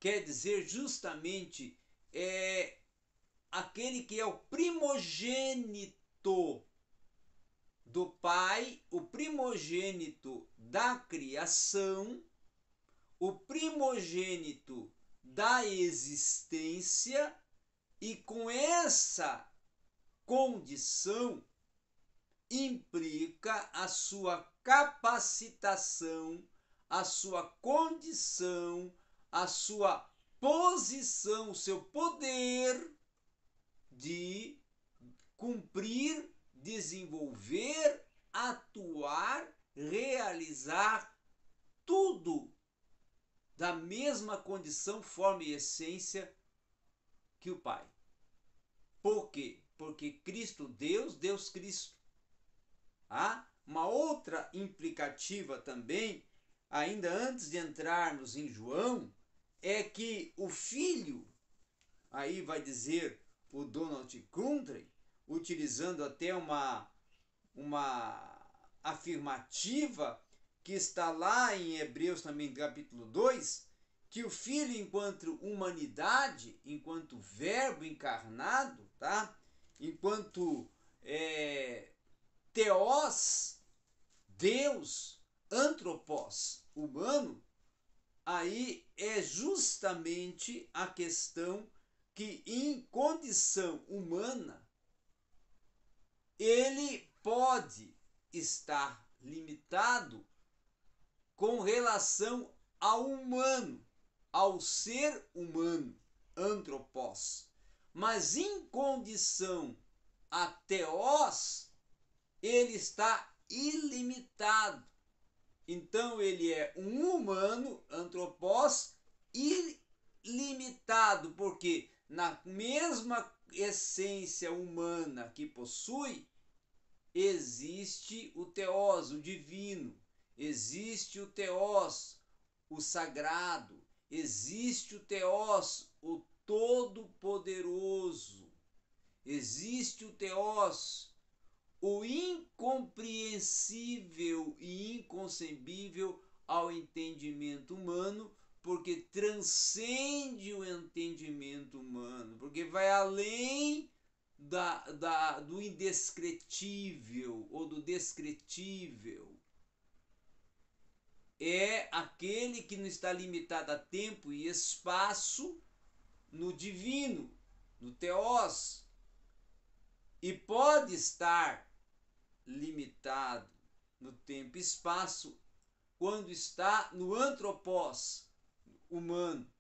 quer dizer justamente aquele que é o primogênito do Pai, o primogênito da criação, o primogênito da existência, e com essa condição implica a sua capacitação, a sua condição, a sua posição, o seu poder de cumprir, desenvolver, atuar, realizar tudo da mesma condição, forma e essência que o Pai. Por quê? Porque Cristo Deus, Deus Cristo. Uma outra implicativa também, ainda antes de entrarmos em João, é que o Filho, aí vai dizer o Donald Kundry, utilizando até uma afirmativa que está lá em Hebreus também, capítulo 2, que o Filho, enquanto humanidade, enquanto verbo encarnado, tá? Enquanto Theos, Deus, antropos, humano, aí é justamente a questão que em condição humana ele pode estar limitado com relação ao humano, ao ser humano, antropos, mas em condição a theos, ele está ilimitado. Então ele é um humano, antropos, ilimitado, porque na mesma essência humana que possui, existe o theos, o divino, existe o theos, o sagrado, existe o theos, o todo-poderoso, existe o theos, o incompreensível e inconcebível ao entendimento humano, porque transcende o entendimento humano, porque vai além do indescritível ou do descritível. É aquele que não está limitado a tempo e espaço no divino, no theos, e pode estar limitado no tempo e espaço quando está no antropos, humano.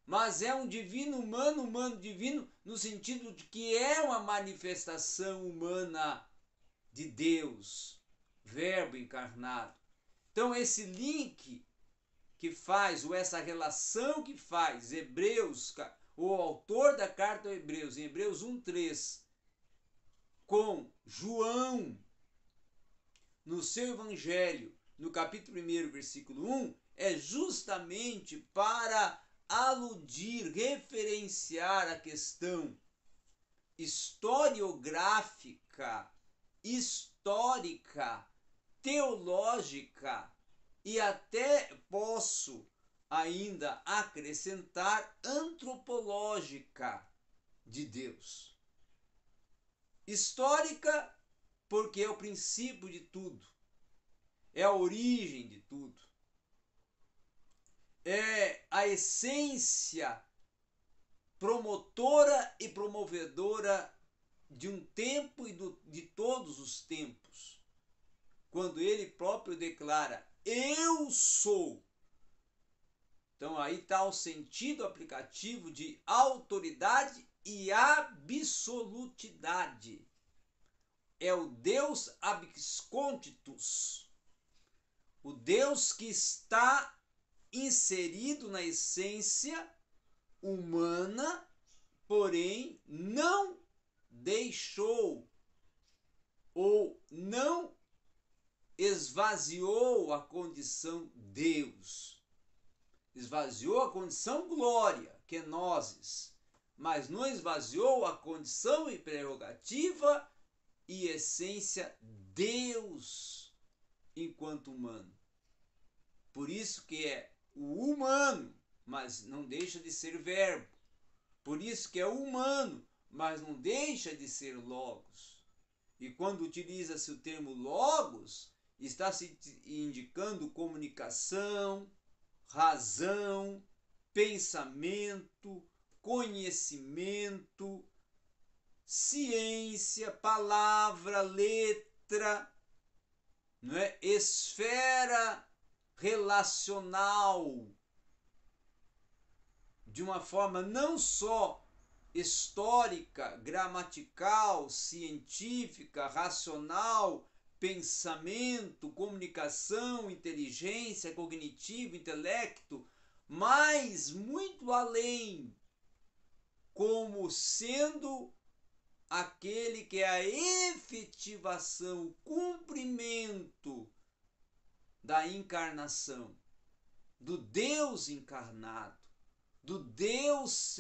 Mas é um divino humano, humano divino, no sentido de que é uma manifestação humana de Deus, verbo encarnado. Então esse link que faz, ou essa relação que faz Hebreus, o autor da carta aos Hebreus, em Hebreus 1:3, com João, no seu evangelho, no capítulo 1, versículo 1, é justamente para aludir, referenciar a questão historiográfica, histórica, teológica e até posso ainda acrescentar antropológica de Deus. Histórica, porque é o princípio de tudo, é a origem de tudo, é a essência promotora e promovedora de um tempo e de todos os tempos, quando ele próprio declara: eu sou. Então aí está o sentido aplicativo de autoridade e absolutidade. É o Deus absconditus, o Deus que está inserido na essência humana, porém não deixou ou não esvaziou a condição Deus. Esvaziou a condição glória, kenosis, mas não esvaziou a condição e prerrogativa e essência Deus enquanto humano. Por isso que é o humano, mas não deixa de ser verbo. Por isso que é humano, mas não deixa de ser logos. E quando utiliza-se o termo logos, está se indicando comunicação, razão, pensamento, conhecimento, ciência, palavra, letra, não é? Esfera relacional, de uma forma não só histórica, gramatical, científica, racional, pensamento, comunicação, inteligência, cognitivo, intelecto, mas muito além, como sendo aquele que é a efetivação, o cumprimento da encarnação, do Deus encarnado, do Deus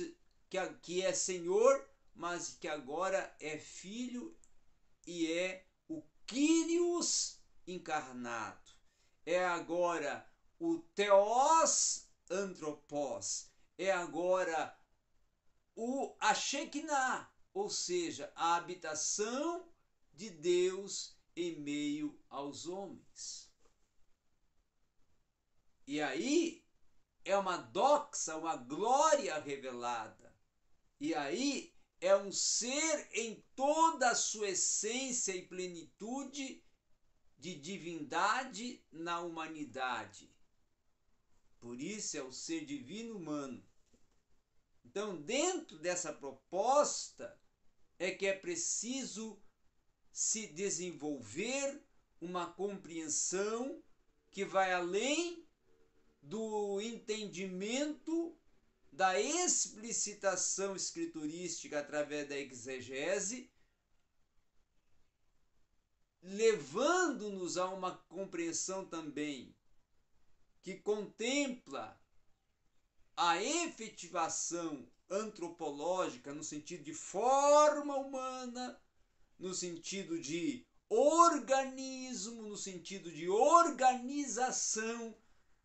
que é Senhor, mas que agora é Filho e é o Kyrios encarnado. É agora o Theos Anthropos. É agora a Shekinah, ou seja, a habitação de Deus em meio aos homens. E aí é uma doxa, uma glória revelada. E aí é um ser em toda a sua essência e plenitude de divindade na humanidade. Por isso é o ser divino humano. Então, dentro dessa proposta, é que é preciso se desenvolver uma compreensão que vai além do entendimento da explicitação escriturística através da exegese, levando-nos a uma compreensão também que contempla a efetivação antropológica no sentido de forma humana, no sentido de organismo, no sentido de organização,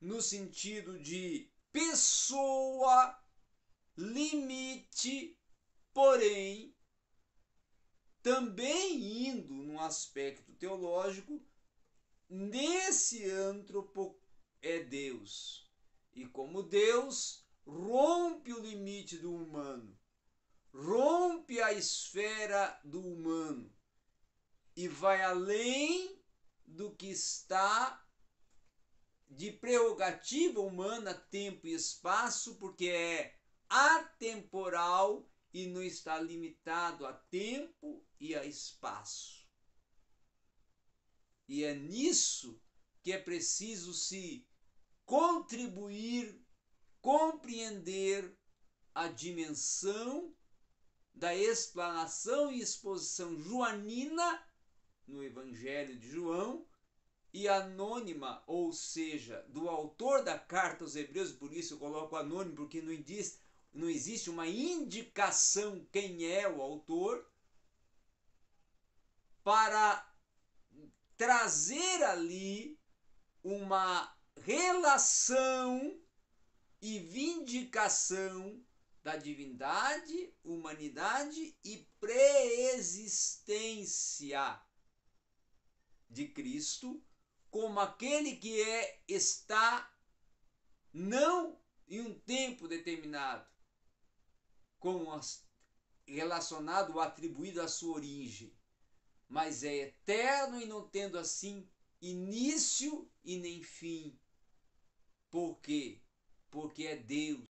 no sentido de pessoa, limite, porém, também indo num aspecto teológico, nesse antropo é Deus. E como Deus, rompe o limite do humano, rompe a esfera do humano e vai além do que está de prerrogativa humana, tempo e espaço, porque é atemporal e não está limitado a tempo e a espaço. E é nisso que é preciso se contribuir, compreender a dimensão da explanação e exposição joanina no Evangelho de João e anônima, ou seja, do autor da carta aos Hebreus. Por isso eu coloco anônimo, porque não existe uma indicação quem é o autor, para trazer ali uma relação e vindicação da divindade, humanidade e preexistência de Cristo como aquele que está não em um tempo determinado, como relacionado ou atribuído à sua origem, mas é eterno e não tendo assim início e nem fim. Por quê? Porque é Deus.